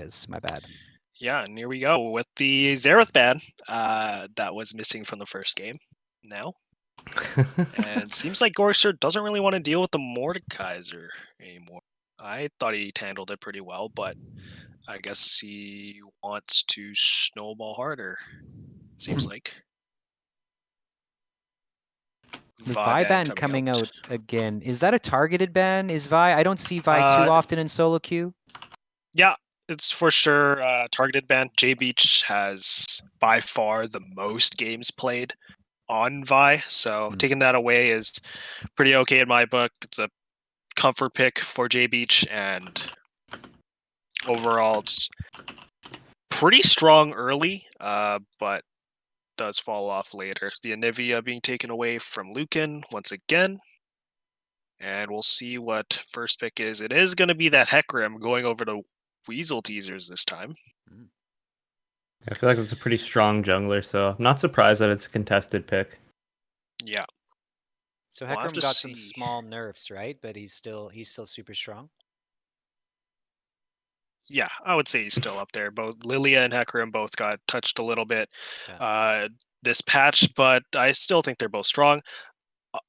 is. My bad. Yeah, and here we go with the Xerath ban that was missing from the first game now. And seems like Gorster doesn't really want to deal with the Mordekaiser anymore. I thought he handled it pretty well, but I guess he wants to snowball harder, seems like. Vi ban coming out again. Is that a targeted ban? Is Vi? I don't see Vi too often in solo queue. Yeah, it's for sure targeted ban. J Beach has by far the most games played on Vi, so taking that away is pretty okay in my book. It's a comfort pick for J Beach, and overall it's pretty strong early, but does fall off later. The Anivia being taken away from Lucan once again. And we'll see what first pick is. It is going to be that Hecarim going over to Weasel Teasers this time. I feel like it's a pretty strong jungler, so I'm not surprised that it's a contested pick. Yeah. So Hecarim got some small nerfs, right? But he's still super strong. Yeah, I would say he's still up there. Both Lilia and Hecarim both got touched a little bit this patch, but I still think they're both strong.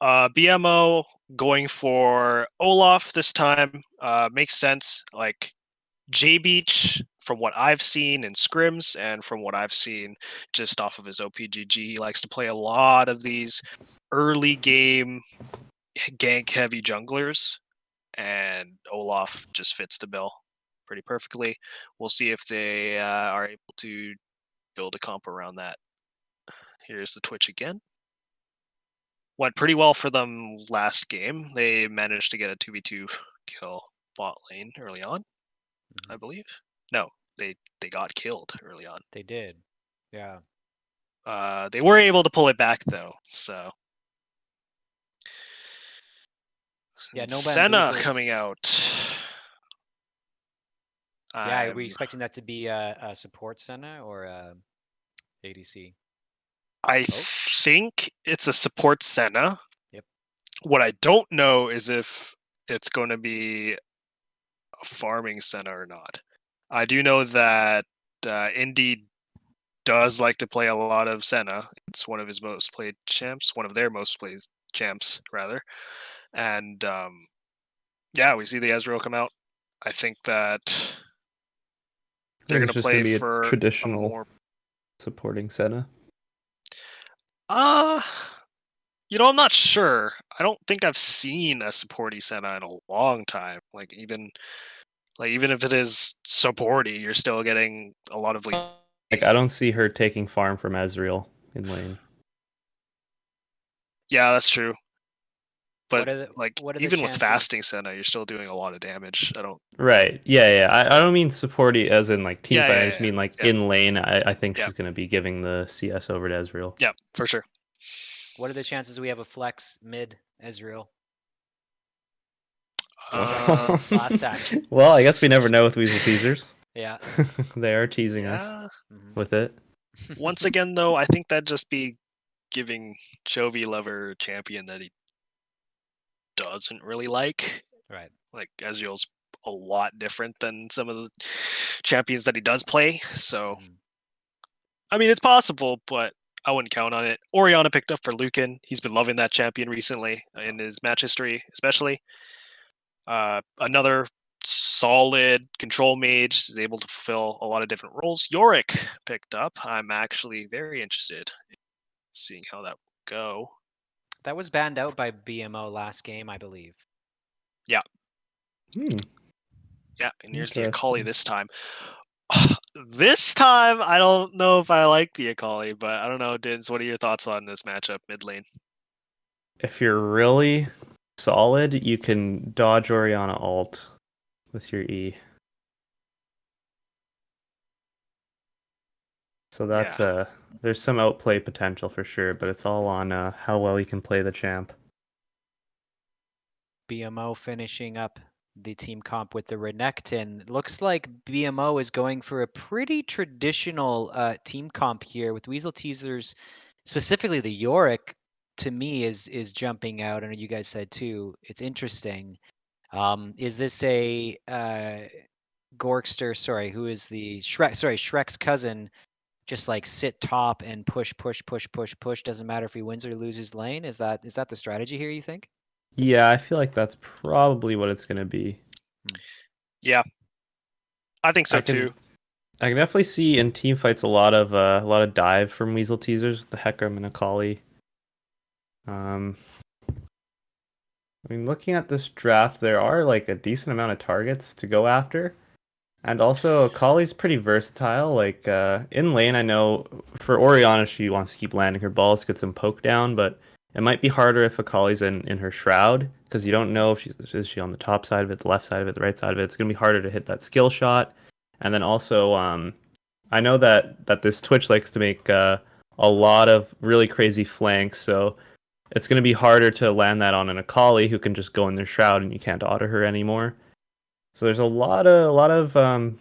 BMO going for Olaf this time makes sense. Like J Beach, from what I've seen in scrims and from what I've seen just off of his OPGG, he likes to play a lot of these early game gank heavy junglers, and Olaf just fits the bill pretty perfectly. We'll see if they are able to build a comp around that. Here's the Twitch again. Went pretty well for them last game. They managed to get a 2v2 kill bot lane early on, I believe. No, they got killed early on. They did. Yeah. They were able to pull it back though, so. Yeah, no Senna coming out. Yeah, are we expecting that to be a support Senna or a ADC? I think it's a support Senna. Yep. What I don't know is if it's going to be a farming Senna or not. I do know that Indy does like to play a lot of Senna. It's one of his most played champs, one of their most played champs, rather. And yeah, we see the Ezreal come out. I think that they're going to play for a traditional supporting Senna. I'm not sure. I don't think I've seen a supporty Senna in a long time. Even if it is supporty, you're still getting a lot of I don't see her taking farm from Ezreal in lane. Yeah, that's true. But even with chances? fasting Senna, you're still doing a lot of damage. I don't. Right. Yeah. I don't mean supporty as in team fight. I just mean in lane. I think she's going to be giving the CS over to Ezreal. Yeah, for sure. What are the chances we have a flex mid Ezreal? Last time. Well, I guess we never know with Weasel Teasers. Yeah. They are teasing us with it. Once again, though, I think that'd just be giving Chovy Lover a champion that he doesn't really like. Right. Like Ezreal's a lot different than some of the champions that he does play. So, I mean, it's possible, but I wouldn't count on it. Orianna picked up for Lucan. He's been loving that champion recently in his match history, especially. Another solid control mage is able to fulfill a lot of different roles. Yorick picked up. I'm actually very interested in seeing how that will go. That was banned out by BMO last game, I believe. Yeah. Yeah, and here's the Akali this time. This time, I don't know if I like the Akali, but I don't know, Dins, what are your thoughts on this matchup mid lane? If you're really solid, you can dodge Orianna ult with your E. So that's there's some outplay potential for sure, but it's all on how well you can play the champ. BMO finishing up the team comp with the Renekton. Looks like BMO is going for a pretty traditional team comp here with Weasel Teasers, specifically the Yorick. To me, is jumping out. I know you guys said too. It's interesting. Is this a Gorkster, who is the Shrek's cousin, just like sit top and push. Doesn't matter if he wins or loses lane. Is that the strategy here, you think? Yeah, I feel like that's probably what it's going to be. Yeah, I think so too. I can definitely see in team fights a lot of dive from Weasel Teasers, the Hecarim and Akali. I mean, looking at this draft, there are like a decent amount of targets to go after. And also, Akali's pretty versatile. Like, in lane, I know for Orianna, she wants to keep landing her balls, get some poke down, but it might be harder if Akali's in her shroud, because you don't know if is she on the top side of it, the left side of it, the right side of it. It's going to be harder to hit that skill shot. And then also, I know that this Twitch likes to make a lot of really crazy flanks, so it's going to be harder to land that on an Akali who can just go in their shroud and you can't auto her anymore. So there's a lot of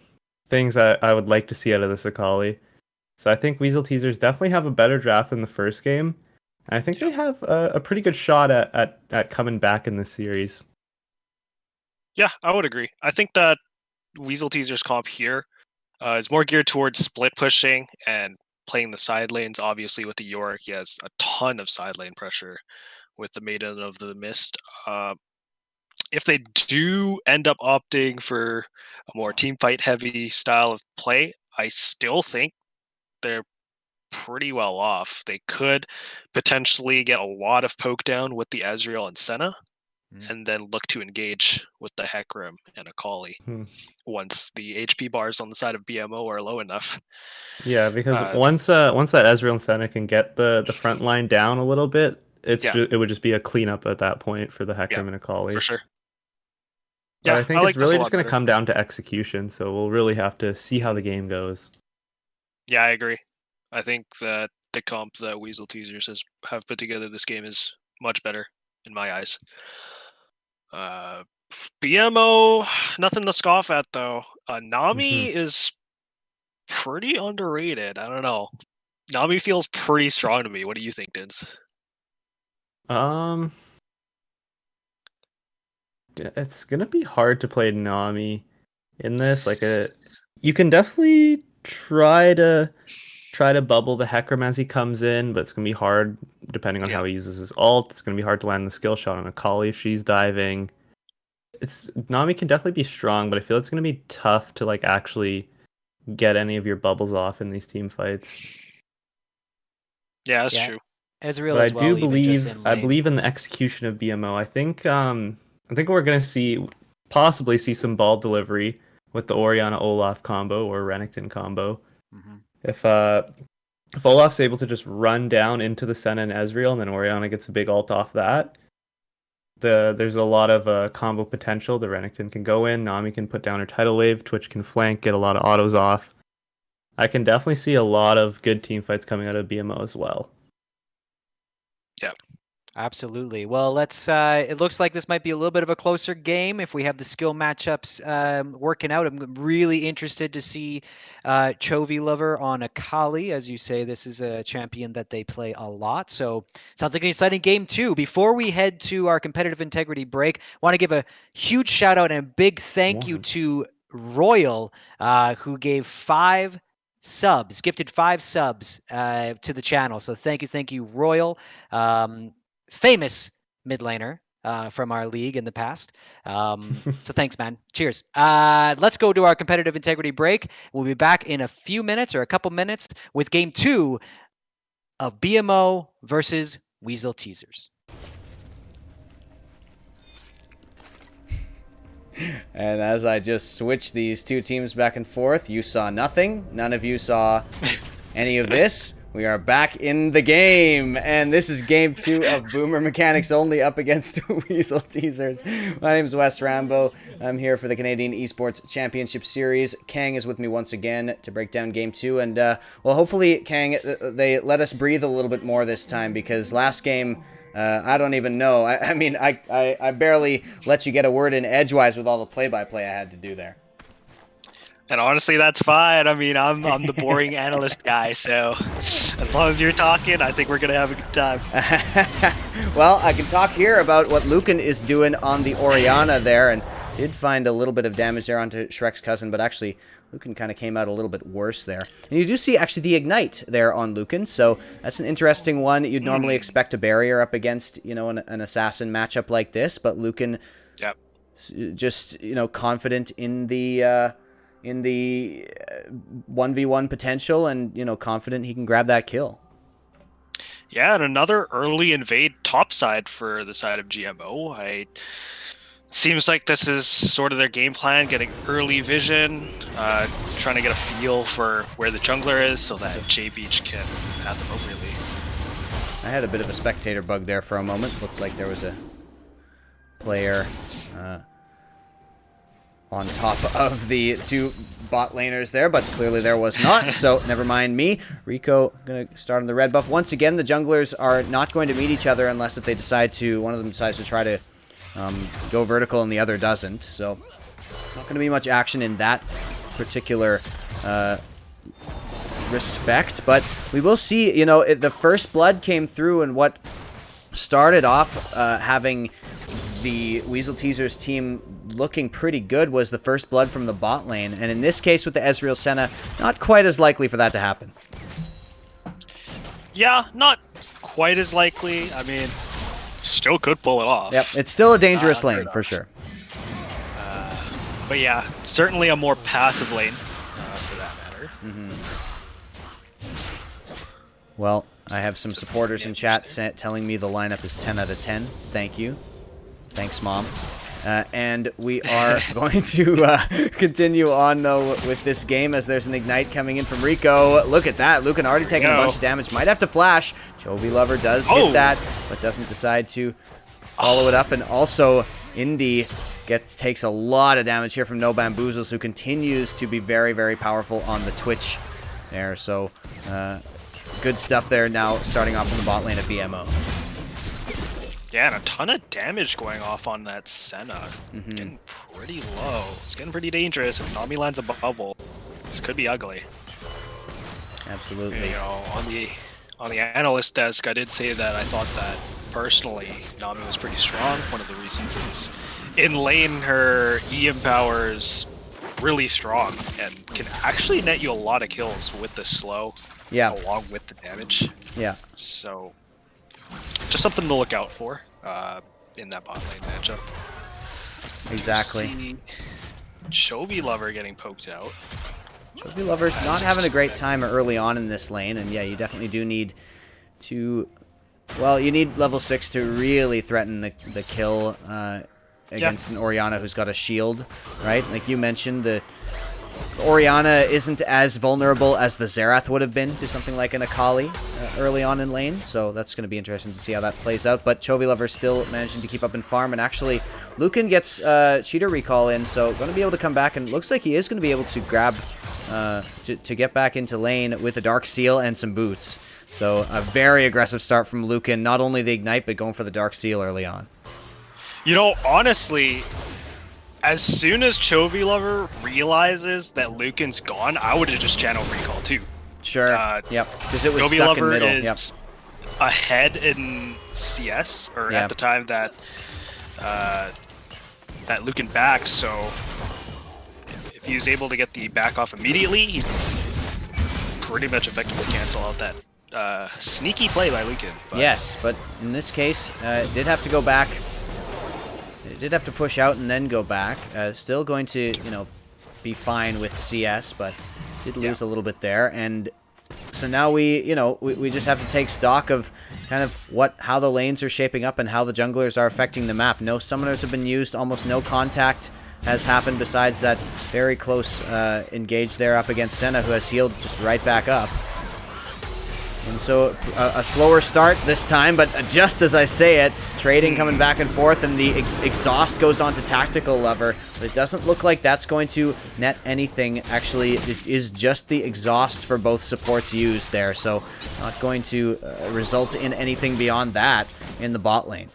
things I would like to see out of this Akali. So I think Weasel Teasers definitely have a better draft than the first game. And I think they have a pretty good shot at coming back in this series. Yeah, I would agree. I think that Weasel Teasers comp here is more geared towards split pushing and playing the side lanes. Obviously, with the Yorick, he has a ton of side lane pressure with the Maiden of the Mist. If they do end up opting for a more team fight heavy style of play, I still think they're pretty well off. They could potentially get a lot of poke down with the Ezreal and Senna, and then look to engage with the Hecarim and Akali once the HP bars on the side of BMO are low enough. Yeah, because once that Ezreal and Senna can get the front line down a little bit, it would just be a cleanup at that point for the Hecarim and Akali. For sure. But yeah, I think it's really just going to come down to execution, so we'll really have to see how the game goes. Yeah, I agree. I think that the comp that Weasel Teasers have put together this game is much better in my eyes. BMO, nothing to scoff at though. Nami is pretty underrated. I don't know. Nami feels pretty strong to me. What do you think, Dins? It's gonna be hard to play Nami in this. You can definitely try to bubble the Hecarim as he comes in, but it's gonna be hard depending on how he uses his ult. It's gonna be hard to land the skill shot on Akali if she's diving. Nami can definitely be strong, but I feel it's gonna be tough to actually get any of your bubbles off in these team fights. Yeah, that's true. Ezreal but as well. I believe in the execution of BMO. I think we're gonna possibly see some ball delivery with the Orianna Olaf combo or Renekton combo. If Olaf's able to just run down into the Senna and Ezreal, and then Orianna gets a big ult off that, there's a lot of combo potential. The Renekton can go in, Nami can put down her tidal wave, Twitch can flank, get a lot of autos off. I can definitely see a lot of good team fights coming out of BMO as well. Yeah. Absolutely. Well, let's. It looks like this might be a little bit of a closer game if we have the skill matchups working out. I'm really interested to see Chovy Lover on Akali. As you say, this is a champion that they play a lot. So sounds like an exciting game too. Before we head to our competitive integrity break, I want to give a huge shout out and a big thank you to Royal, who gave gifted 5 subs to the channel. So thank you, Royal. Famous mid laner from our league in the past. So thanks, man. Cheers. Let's go to our competitive integrity break. We'll be back in a few minutes or a couple minutes with game 2 of BMO versus Weasel Teasers. And as I just switched these two teams back and forth, you saw nothing. None of you saw any of this. We are back in the game, and this is game 2 of Boomer Mechanics Only up against Weasel Teasers. My name is Wes Rambo. I'm here for the Canadian Esports Championship Series. Kang is with me once again to break down game 2, and well, hopefully, Kang, they let us breathe a little bit more this time, because last game, I don't even know. I mean, I barely let you get a word in edgewise with all the play-by-play I had to do there. And honestly, that's fine. I mean, I'm the boring analyst guy, so as long as you're talking, I think we're going to have a good time. Well, I can talk here about what Lucan is doing on the Orianna there, and Did find a little bit of damage there onto Shrek's cousin, but actually Lucan kind of came out a little bit worse there. And you do see actually the Ignite there on Lucan, so that's an interesting one. You'd normally expect a barrier up against, you know, an assassin matchup like this, but Lucan just, you know, confident in the 1v1 potential and, you know, confident he can grab that kill. Yeah, and another early invade topside for the side of GMO. Seems like this is sort of their game plan, getting early vision, trying to get a feel for where the jungler is so that J-Beach can have them appropriately. I had a bit of a spectator bug there for a moment. Looked like there was a player on top of the two bot laners there, but clearly there was not, so never mind me. Rico gonna start on the red buff. Once again, the junglers are not going to meet each other unless if they decide to, one of them decides to try to go vertical and the other doesn't, so not going to be much action in that particular respect, but we will see, you know, the first blood came through, and what started off having the Weasel Teasers team looking pretty good was the first blood from the bot lane, and in this case with the Ezreal Senna, not quite as likely for that to happen. Yeah, not quite as likely. I mean, still could pull it off. Yep, it's still a dangerous lane for sure. But yeah, certainly a more passive lane for that matter. Well, I have some supporters in chat telling me the lineup is 10 out of 10. Thank you. Thanks, Mom. And we are going to continue on, though, with this game as there's an Ignite coming in from Rico. Look at that. Lucan already taking a bunch of damage. Might have to flash. Chovy Lover does hit that, but doesn't decide to follow it up. And also, Indy takes a lot of damage here from No Bamboozles, who continues to be very, very powerful on the Twitch there. So, good stuff there now, starting off in the bot lane at BMO. Yeah, and a ton of damage going off on that Senna. Getting pretty low. It's getting pretty dangerous. If Nami lands a bubble, this could be ugly. Absolutely. You know, on the analyst desk, I did say that I thought that personally Nami was pretty strong. One of the reasons is in lane her EM power is really strong and can actually net you a lot of kills with the slow. Yeah. Along with the damage. Yeah. So just something to look out for in that bot lane matchup. Exactly. Chovy Lover getting poked out. Chovy Lover's not having a great time early on in this lane, and yeah, you definitely do need to... Well, you need level 6 to really threaten the kill against an Orianna who's got a shield, right? Like you mentioned, the Orianna isn't as vulnerable as the Xerath would have been to something like an Akali early on in lane, so that's going to be interesting to see how that plays out. But Chovy Lover still managing to keep up in farm, and actually Lucan gets cheater recall in, so going to be able to come back, and looks like he is going to be able to grab to get back into lane with a Dark Seal and some boots. So a very aggressive start from Lucan, not only the Ignite, but going for the Dark Seal early on. You know, honestly, as soon as Chovy Lover realizes that Lucan's gone, I would have just channeled recall too. Sure. Yep. Because it was Chovy stuck Lover in middle. is ahead in CS, or at the time that that Lucan backed. So if he was able to get the back off immediately, he pretty much effectively cancel out that sneaky play by Lucan. But yes, but in this case, it did have to go back. It did have to push out and then go back. Still going to, you know, be fine with CS, but did lose a little bit there. And so now we just have to take stock of kind of how the lanes are shaping up and how the junglers are affecting the map. No summoners have been used. Almost no contact has happened besides that very close engage there up against Senna, who has healed just right back up. And so a slower start this time, but just as I say it, trading coming back and forth, and the exhaust goes on to Tactical Lover. But it doesn't look like that's going to net anything. Actually, it is just the exhaust for both supports used there, so not going to result in anything beyond that in the bot lane.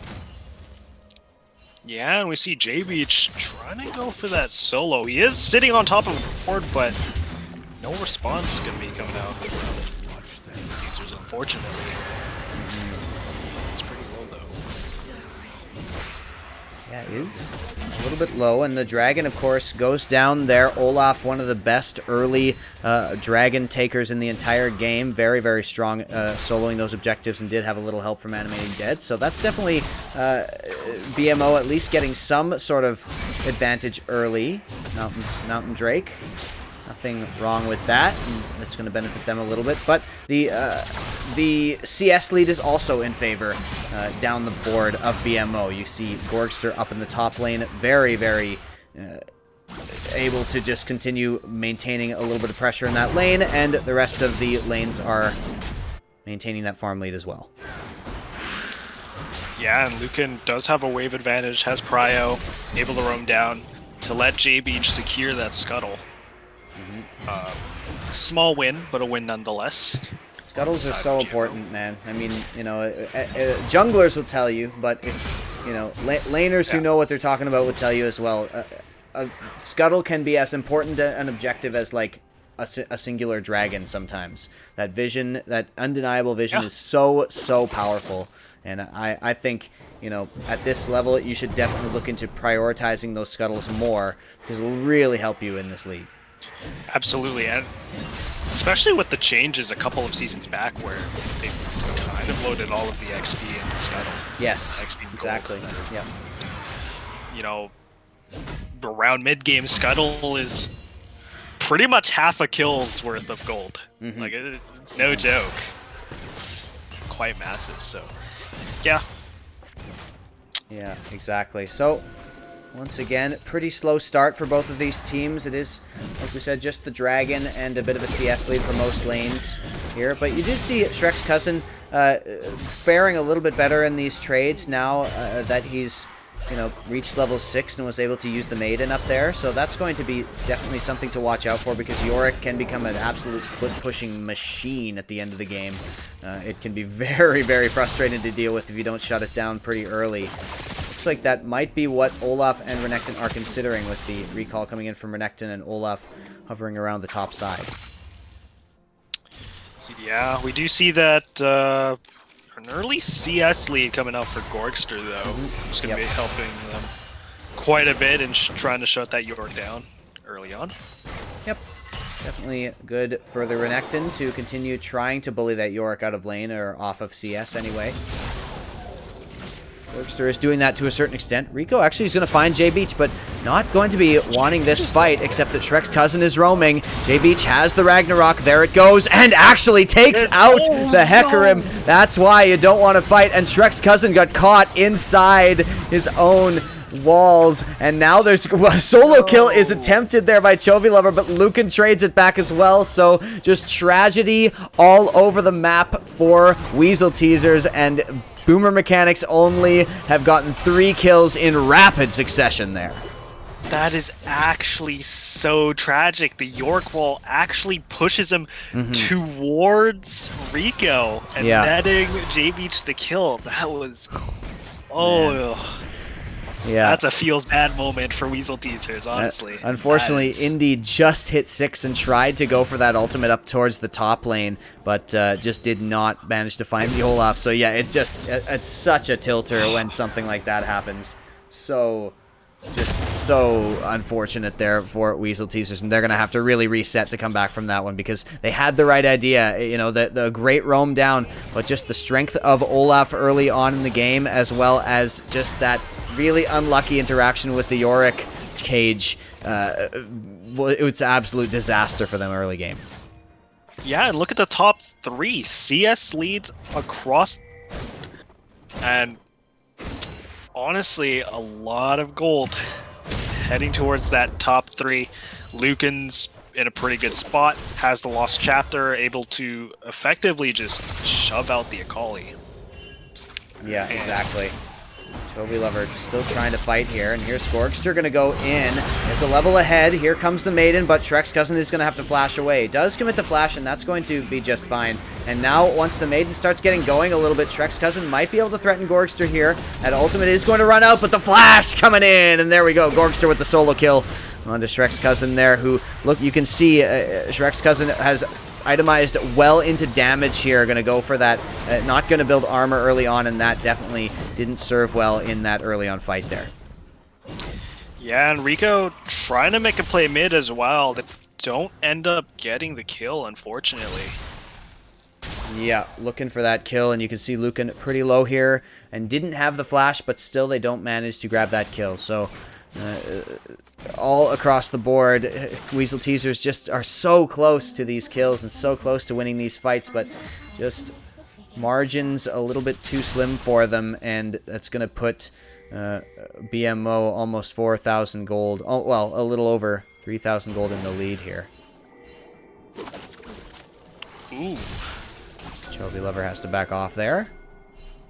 yeah, and we see J-Beach trying to go for that solo. He is sitting on top of the board, but no response going to be coming out from Teasers, unfortunately. It's pretty low, though. Yeah, it is a little bit low, and the dragon, of course, goes down there. Olaf, one of the best early dragon takers in the entire game. Very, very strong soloing those objectives, and did have a little help from Animating Dead. So that's definitely BMO at least getting some sort of advantage early. Mountain Drake. Nothing wrong with that. That's going to benefit them a little bit. But the CS lead is also in favor down the board of BMO. You see Gorgster up in the top lane. Very, very able to just continue maintaining a little bit of pressure in that lane. And the rest of the lanes are maintaining that farm lead as well. Yeah, and Lucan does have a wave advantage, has Prio, able to roam down to let J-Beach secure that scuttle. Small win, but a win nonetheless. Scuttles are so important, man. I mean, you know, junglers will tell you, but if, you know, laners who know what they're talking about will tell you as well. A scuttle can be as important an objective as, like, a singular dragon sometimes. That vision, that undeniable vision is so powerful. And I think, you know, at this level, you should definitely look into prioritizing those scuttles more, because it'll really help you in this league. Absolutely, and especially with the changes a couple of seasons back where they kind of loaded all of the XP into Scuttle. Yes, XP exactly. Yeah. You know, around mid-game, Scuttle is pretty much half a kill's worth of gold. Like, it's no joke. It's quite massive, so yeah. Yeah, exactly. So, once again, pretty slow start for both of these teams. It is, like we said, just the Dragon and a bit of a CS lead for most lanes here. But you do see Shrek's cousin faring a little bit better in these trades now that he's, you know, reached level 6 and was able to use the Maiden up there. So that's going to be definitely something to watch out for, because Yorick can become an absolute split-pushing machine at the end of the game. It can be very, very frustrating to deal with if you don't shut it down pretty early. Looks like that might be what Olaf and Renekton are considering, with the recall coming in from Renekton and Olaf hovering around the top side. Yeah, we do see that an early CS lead coming out for Gorgster, though. It's going to be helping them quite a bit and trying to shut that York down early on. Yep. Definitely good for the Renekton to continue trying to bully that Yorick out of lane, or off of CS anyway. Gorgster is doing that to a certain extent. Rico actually is going to find J-Beach, but not going to be wanting this fight, except that Shrek's cousin is roaming. J-Beach has the Ragnarok. There it goes, and actually takes out the Hecarim. No. That's why you don't want to fight, and Shrek's cousin got caught inside his own walls, and now there's a solo kill is attempted there by Chovy Lover, but Lucan trades it back as well. So just tragedy all over the map for Weasel Teasers, and Boomer Mechanics only have gotten 3 kills in rapid succession there. That is actually so tragic. The York wall actually pushes him towards Rico and netting J-Beach the kill. That was... Yeah, that's a feels bad moment for Weasel Teasers, honestly. Unfortunately, Indy just hit 6 and tried to go for that ultimate up towards the top lane, but just did not manage to find the Olaf. So yeah, it's such a tilter when something like that happens. So unfortunate there for Weasel Teasers, and they're gonna have to really reset to come back from that one, because they had the right idea, you know, the great roam down, but just the strength of Olaf early on in the game, as well as just that really unlucky interaction with the Yorick cage. It was an absolute disaster for them early game. Yeah, and look at the top 3 CS leads across, and honestly, a lot of gold heading towards that top 3. Lucan's in a pretty good spot, has the Lost Chapter, able to effectively just shove out the Akali. Yeah, exactly. Chovy Lover still trying to fight here, and here's Gorgster going to go in. There's a level ahead. Here comes the Maiden, but Shrek's cousin is going to have to flash away. Does commit the flash, and that's going to be just fine. And now, once the Maiden starts getting going a little bit, Shrek's cousin might be able to threaten Gorgster here. That ultimate is going to run out, but the flash coming in, and there we go. Gorgster with the solo kill onto Shrek's cousin there, who, look, you can see Shrek's cousin has itemized well into damage here. Going to go for that. Not going to build armor early on, and that definitely didn't serve well in that early on fight there. Yeah, and Rico trying to make a play mid as well. They don't end up getting the kill, unfortunately. Yeah, looking for that kill, and you can see Lucan pretty low here, and didn't have the flash, but still they don't manage to grab that kill. So, all across the board, Weasel Teasers just are so close to these kills and so close to winning these fights, but just margins a little bit too slim for them, and that's going to put BMO almost 4,000 gold. Oh, well, a little over 3,000 gold in the lead here. Ooh. Chovy Lover has to back off there.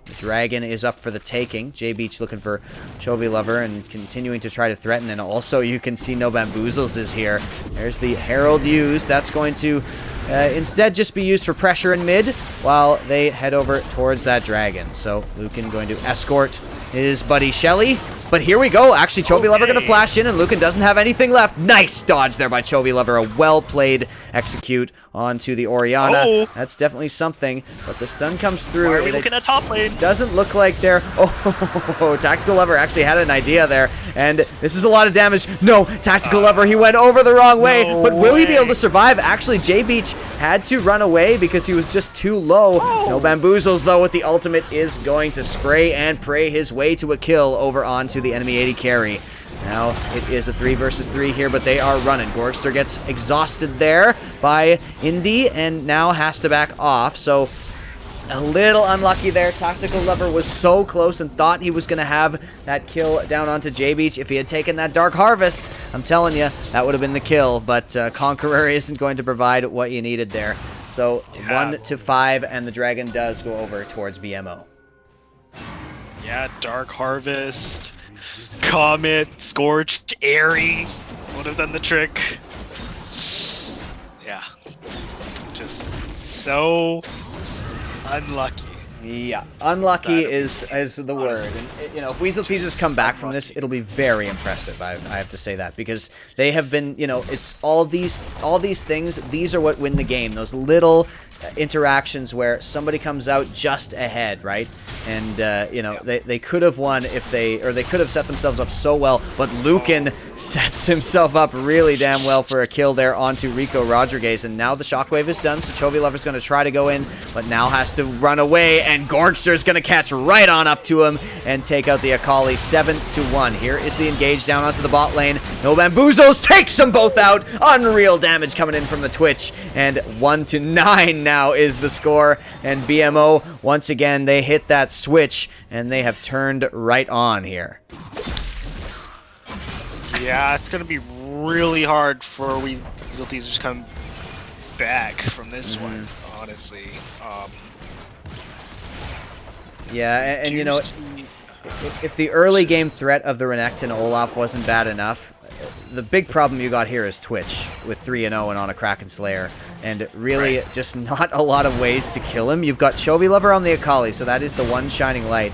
The dragon is up for the taking. J Beach looking for Chovy Lover and continuing to try to threaten. And also you can see No Bamboozles is here. There's the Herald used. That's going to instead just be used for pressure in mid while they head over towards that dragon. So Lucan going to escort his buddy Shelly. But here we go. Actually, Chovy Lover going to flash in, and Lucan doesn't have anything left. Nice dodge there by Chovy Lover. A well-played execute onto the Orianna. Oh. That's definitely something. But the stun comes through. Why are we looking at top lane? Doesn't look like they're... Oh, Tactical Lover actually had an idea there. And this is a lot of damage. No, Tactical Lover, he went over the wrong way. No but will he be way. able to survive? Actually, J Beach had to run away because he was just too low. No Bamboozles, though, with the ultimate is going to spray and pray his way to a kill over onto the enemy AD carry. Now it is a 3 versus 3 here, but they are running. Gorgster gets exhausted there by Indy and now has to back off. So a little unlucky there. Tactical Lover was so close and thought he was going to have that kill down onto J Beach. If he had taken that Dark Harvest, I'm telling you, that would have been the kill. But Conqueror isn't going to provide what you needed there. So 1-5, and the dragon does go over towards BMO. Yeah, Dark Harvest, Comet, Scorched, Airy would have done the trick. Yeah, just so unlucky. Yeah, unlucky is the word. And, you know, if Weasel Teasers come back from this, it'll be very impressive. I have to say that, because they have been, you know, it's all these things. These are what win the game. Those little interactions where somebody comes out just ahead, right? And you know, they could have won if they could have set themselves up so well, but Lucan sets himself up really damn well for a kill there onto Rico Rodriguez. And now the shockwave is done, so Chovy Lover's going to try to go in, but now has to run away, and Gorgster's going to catch right on up to him and take out the Akali. 7-1. Here is the engage down onto the bot lane. No Bamboozles takes them both out. Unreal damage coming in from the Twitch, and 1-9 now is the score. And BMO, once again, they hit that switch, and they have turned right on here. Yeah, it's going to be really hard for Weasel Teasers to come back from this one, honestly. Yeah, and you know, if the early game threat of the Renekton Olaf wasn't bad enough, the big problem you got here is Twitch with 3-0 and on a Kraken Slayer. And really, just not a lot of ways to kill him. You've got Chovy Lover on the Akali, so that is the one shining light.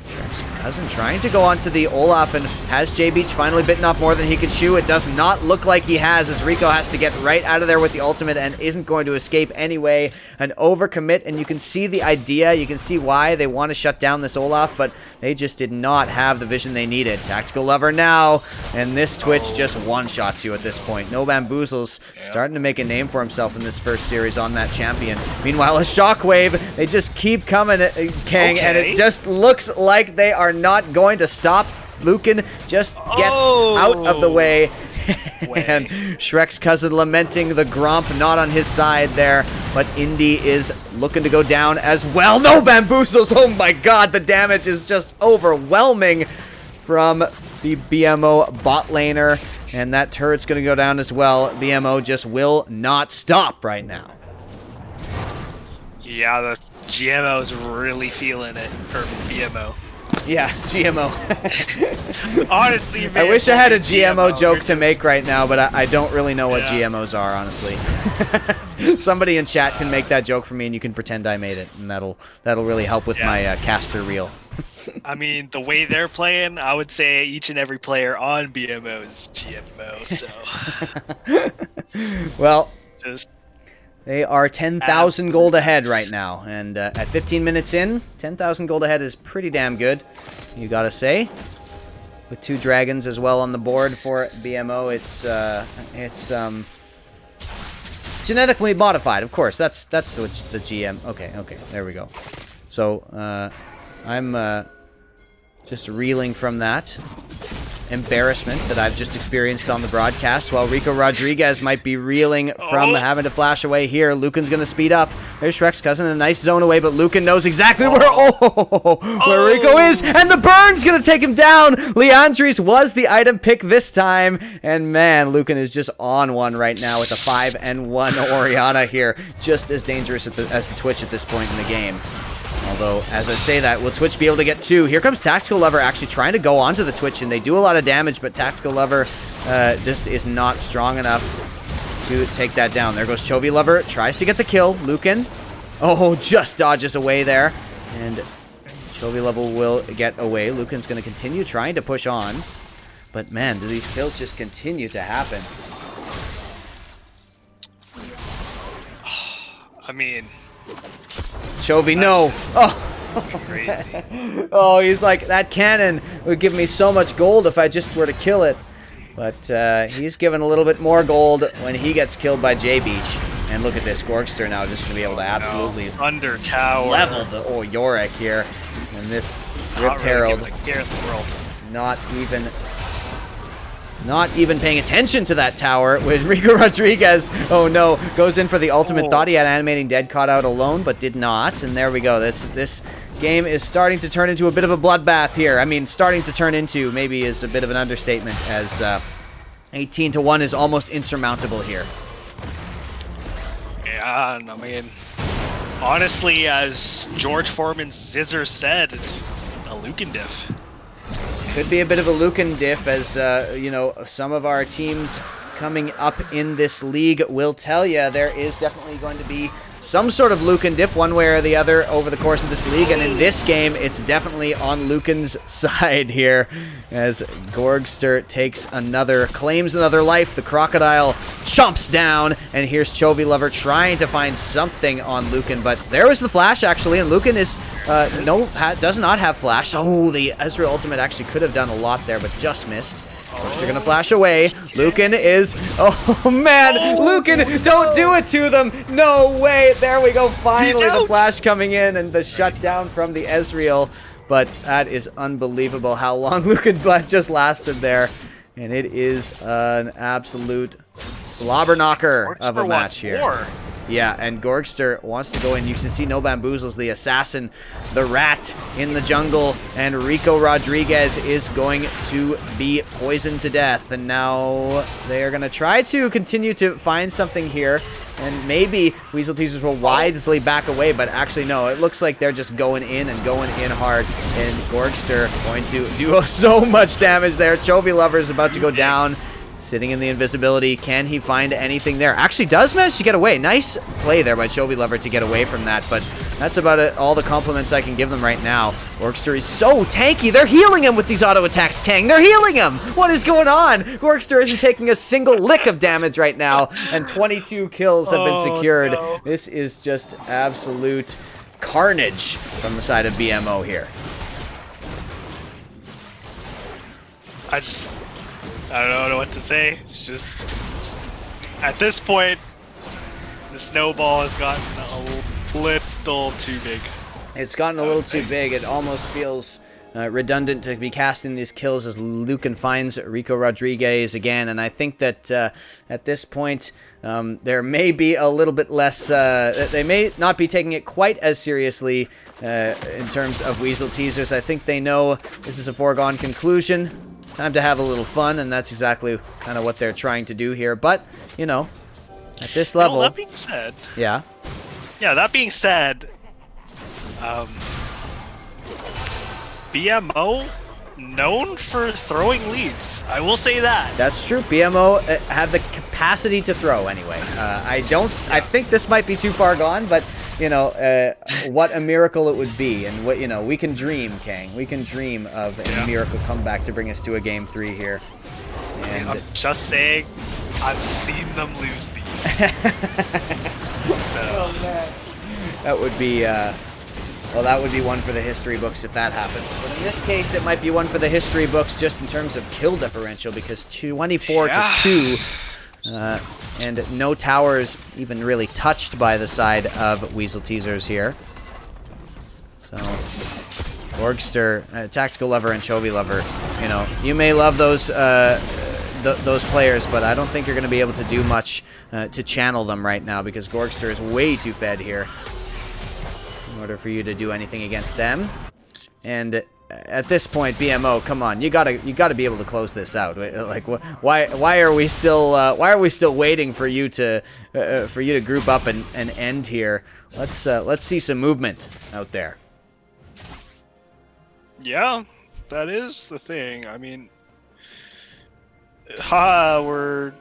Shrek's cousin trying to go onto the Olaf, and has J Beach finally bitten off more than he can chew? It does not look like he has, as Rico has to get right out of there with the ultimate and isn't going to escape anyway. An overcommit, and you can see the idea, you can see why they want to shut down this Olaf, but they just did not have the vision they needed. Tactical Lover now, and this Twitch just one-shots you at this point. No Bamboozles starting to make a name for himself in this first series on that champion. Meanwhile, a Shockwave, they just keep coming at Kang, and it just looks like they are not going to stop. Lucan just gets out of the way. And Shrek's cousin lamenting the Gromp not on his side there, but Indy is looking to go down as well. No Bamboozles! Oh my god, the damage is just overwhelming from the BMO bot laner, and that turret's going to go down as well. BMO just will not stop right now. Yeah, the GMO is really feeling it, or BMO. Yeah, GMO. Honestly, man, I wish I had a GMO joke to make right now, but I don't really know what GMOs are, honestly. Somebody in chat can make that joke for me, and you can pretend I made it, and that'll really help with my caster reel. I mean, the way they're playing, I would say each and every player on BMO is GMO. So, well, just. They are 10,000 gold ahead right now, and at 15 minutes in, 10,000 gold ahead is pretty damn good, you gotta say. with 2 dragons as well on the board for BMO. It's genetically modified, of course. That's what the GM. Okay, there we go. So I'm just reeling from that embarrassment that I've just experienced on the broadcast, while Rico Rodriguez might be reeling from having to flash away here. Lucan's going to speed up. There's Shrek's cousin, a nice zone away, but Lucan knows exactly where Rico is, and the burn's going to take him down. Leandris was the item pick this time, and man, Lucan is just on one right now with a 5-1 Orianna here, just as dangerous as the Twitch at this point in the game. Although, as I say that, will Twitch be able to get 2? Here comes Tactical Lover actually trying to go onto the Twitch, and they do a lot of damage, but Tactical Lover just is not strong enough to take that down. There goes Chovy Lover, tries to get the kill. Lucan, just dodges away there, and Chovy Lover will get away. Lucan's going to continue trying to push on, but man, do these kills just continue to happen. I mean... Chovy, no. Crazy. He's like, that cannon would give me so much gold if I just were to kill it. But he's given a little bit more gold when he gets killed by J-Beach. And look at this, Gorgster now just going to be able to absolutely under tower level the Yorick here. And this Rift Herald, not even paying attention to that tower with Rico Rodriguez. Oh no, goes in for the ultimate. Thought he had Animating Dead caught out alone, but did not. And there we go. This game is starting to turn into a bit of a bloodbath here. I mean, starting to turn into maybe is a bit of an understatement, as 18-1 is almost insurmountable here. Yeah, I mean, honestly, as George Foreman's Zizzer said, it's a Lucan diff. Could be a bit of a Lucan diff, as you know, some of our teams coming up in this league will tell you there is definitely going to be some sort of Lucan diff one way or the other over the course of this league, and in this game it's definitely on Lucan's side here, as Gorgster claims another life. The crocodile chomps down, and here's Chovy Lover trying to find something on Lucan, but there was the flash actually, and Lucan is does not have flash. The Ezreal ultimate actually could have done a lot there, but just missed. They're gonna flash away. Lucan is... Lucan, don't do it to them! No way! There we go, finally the flash coming in and the shutdown from the Ezreal. But that is unbelievable how long Lucan just lasted there. And it is an absolute slobber knocker of a match here. Yeah, and Gorgster wants to go in. You can see No Bamboozles, the assassin, the rat in the jungle, and Rico Rodriguez is going to be poisoned to death. And now they are going to try to continue to find something here, and maybe Weasel Teasers will wisely back away, but actually no, it looks like they're just going in hard, and Gorgster going to do so much damage there. Chovy Lover is about to go down. Sitting in the invisibility. Can he find anything there? Actually does manage to get away. Nice play there by Chovy Lover to get away from that, but that's about it. All the compliments I can give them right now. Gorgster is so tanky. They're healing him with these auto attacks, Kang. They're healing him. What is going on? Gorgster isn't taking a single lick of damage right now, and 22 kills have been secured. No. This is just absolute carnage from the side of BMO here. I don't know what to say. It's just, at this point, the snowball has gotten a little too big. It's gotten a little too big. It almost feels redundant to be casting these kills as Lucan finds Rico Rodriguez again. And I think that at this point, there may be a little bit less, they may not be taking it quite as seriously in terms of Weasel Teasers. I think they know this is a foregone conclusion. Time to have a little fun, and that's exactly kind of what they're trying to do here. But, you know, at this level... that being said... Yeah? Yeah, that being said, BMO, known for throwing leads. I will say that. That's true. BMO have the capacity to throw anyway. I think this might be too far gone, but... You know, what a miracle it would be, and what, you know, we can dream, Kang. We can dream of a miracle comeback to bring us to a Game 3 here. And I'm just saying, I've seen them lose these. So. Oh man, that would be Well, that would be one for the history books if that happened. But in this case, it might be one for the history books just in terms of kill differential, because 24 to 2, and no towers even really touched by the side of Weasel Teasers here. So, Gorgster, Tactical Lover and Chovy Lover, you know, you may love those those players, but I don't think you're going to be able to do much to channel them right now, because Gorgster is way too fed here in order for you to do anything against them. And at this point, BMO, come on, you gotta be able to close this out. Like, why are we still waiting for you to group up and end here? Let's see some movement out there. Yeah, that is the thing. I mean, we're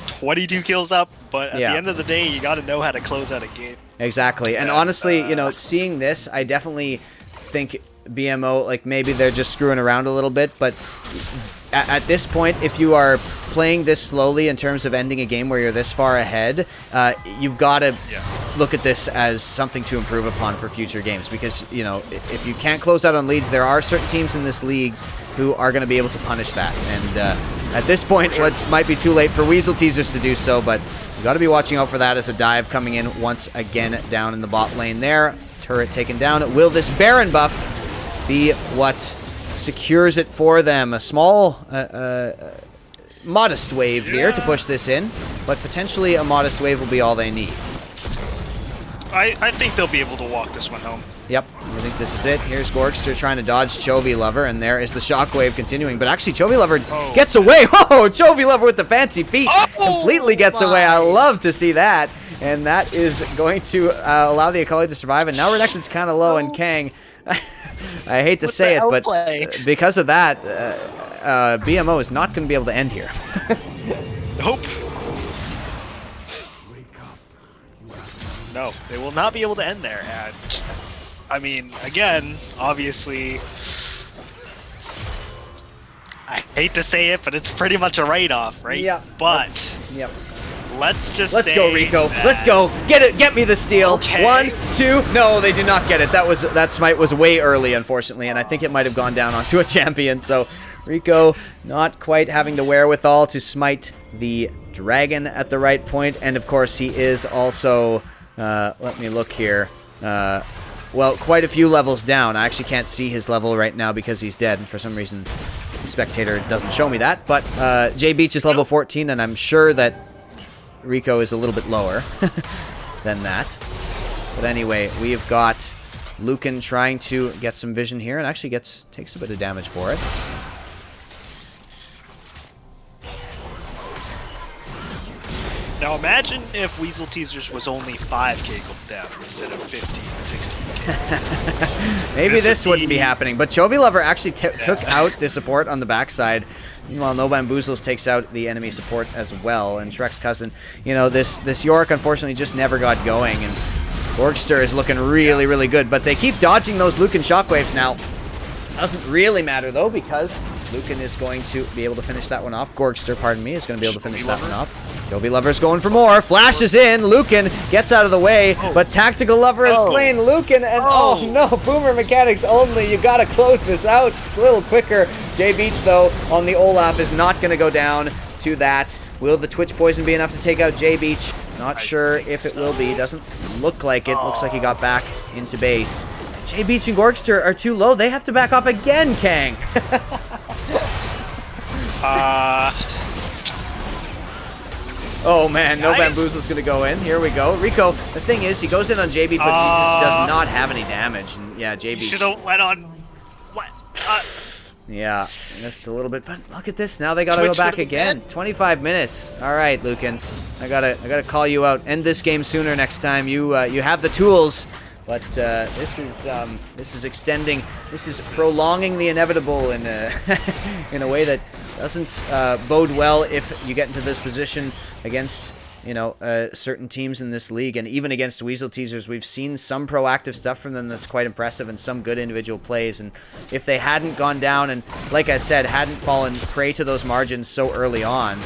22 kills up, but at the end of the day, you got to know how to close out a game. Exactly, and honestly, you know, seeing this, I definitely think BMO, like, maybe they're just screwing around a little bit, but at this point, if you are playing this slowly in terms of ending a game where you're this far ahead, you've got to look at this as something to improve upon for future games, because, you know, if you can't close out on leads, there are certain teams in this league who are going to be able to punish that, and at this point, it might be too late for Weasel Teasers to do so, but you got to be watching out for that as a dive coming in once again down in the bot lane there. Turret taken down. Will this Baron buff be what secures it for them? A small, modest wave here to push this in, but potentially a modest wave will be all they need. I think they'll be able to walk this one home. Yep, I think this is it. Here's Gorgster trying to dodge Chovy Lover, and there is the shockwave continuing. But actually, Chovy Lover gets away. Oh, Chovy Lover with the fancy feet completely gets away. I love to see that. And that is going to allow the Akali to survive. And now Renekton's kind of low, and Kang, I hate to say it, but because of that, BMO is not going to be able to end here. Nope. No, they will not be able to end there. And I mean, again, obviously, I hate to say it, but it's pretty much a write-off, right? Yeah. But let's say go, Rico. Let's go. Get it. Get me the steal. Okay. 1, 2. No, they do not get it. That smite was way early, unfortunately, and I think it might have gone down onto a champion. So Rico not quite having the wherewithal to smite the dragon at the right point, and of course he is also. Let me look here. Well, quite a few levels down. I actually can't see his level right now because he's dead, and for some reason the spectator doesn't show me that. But J Beach is level 14, and I'm sure that Rico is a little bit lower than that. But anyway, we've got Lucan trying to get some vision here, and actually takes a bit of damage for it. Now imagine if Weasel Teasers was only 5k gold down instead of 15, 16k. Maybe this wouldn't be happening, but Chovy Lover actually took out the support on the backside. Meanwhile, No Bamboozles takes out the enemy support as well, and Shrek's cousin, you know, this Yorick unfortunately just never got going, and Gorgster is looking really, really good, but they keep dodging those Lucan shockwaves now. Doesn't really matter though, because Lucan is going to be able to finish that one off. Gorgster, pardon me, is going to be able to finish that one off. Chovy Lover's going for more. Flashes in. Lucan gets out of the way, but Tactical Lover has slain Lucan, and oh no, Boomer mechanics only. You got to close this out a little quicker. J Beach, though, on the Olaf is not going to go down to that. Will the Twitch Poison be enough to take out J Beach? Not sure if it will be. Doesn't look like it. Looks like he got back into base. J Beach and Gorgster are too low. They have to back off again, Kang. Oh man, No Bamboozle's gonna go in. Here we go. Rico, the thing is, he goes in on JB, but he just does not have any damage. And yeah, JB should have went on. What? Yeah, missed a little bit, but look at this. Now they gotta go back again. 25 minutes. All right, Lucan, I gotta call you out. End this game sooner next time. You have the tools, but this is extending. This is prolonging the inevitable in in a way that doesn't bode well if you get into this position against certain teams in this league, and even against Weasel Teasers, we've seen some proactive stuff from them that's quite impressive and some good individual plays. And if they hadn't gone down and, like I said, hadn't fallen prey to those margins so early on,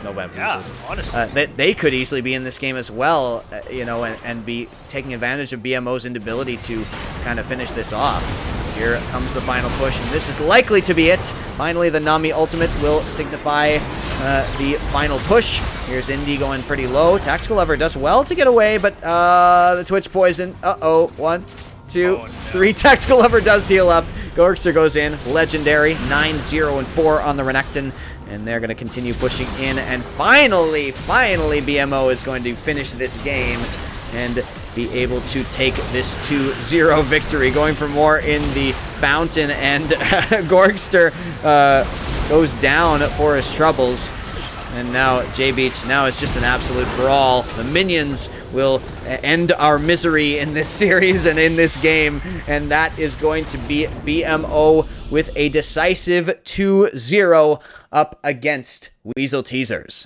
no bamboozles. Yeah, honestly. They could easily be in this game as well, and be taking advantage of BMO's inability to kind of finish this off. Here comes the final push, and this is likely to be it. Finally, the Nami ultimate will signify the final push. Here's Indy going pretty low. Tactical Lover does well to get away, but the Twitch poison. Uh-oh. 1, 2, 3. Tactical Lover does heal up. Gorkster goes in. Legendary. 9-0 and 4 on the Renekton. And they're going to continue pushing in. And finally, BMO is going to finish this game and be able to take this 2-0 victory. Going for more in the fountain, and Gorkster goes down for his troubles. And now J-Beach, now it's just an absolute brawl. The minions will end our misery in this series and in this game. And that is going to be BMO with a decisive 2-0 up against Weasel Teasers.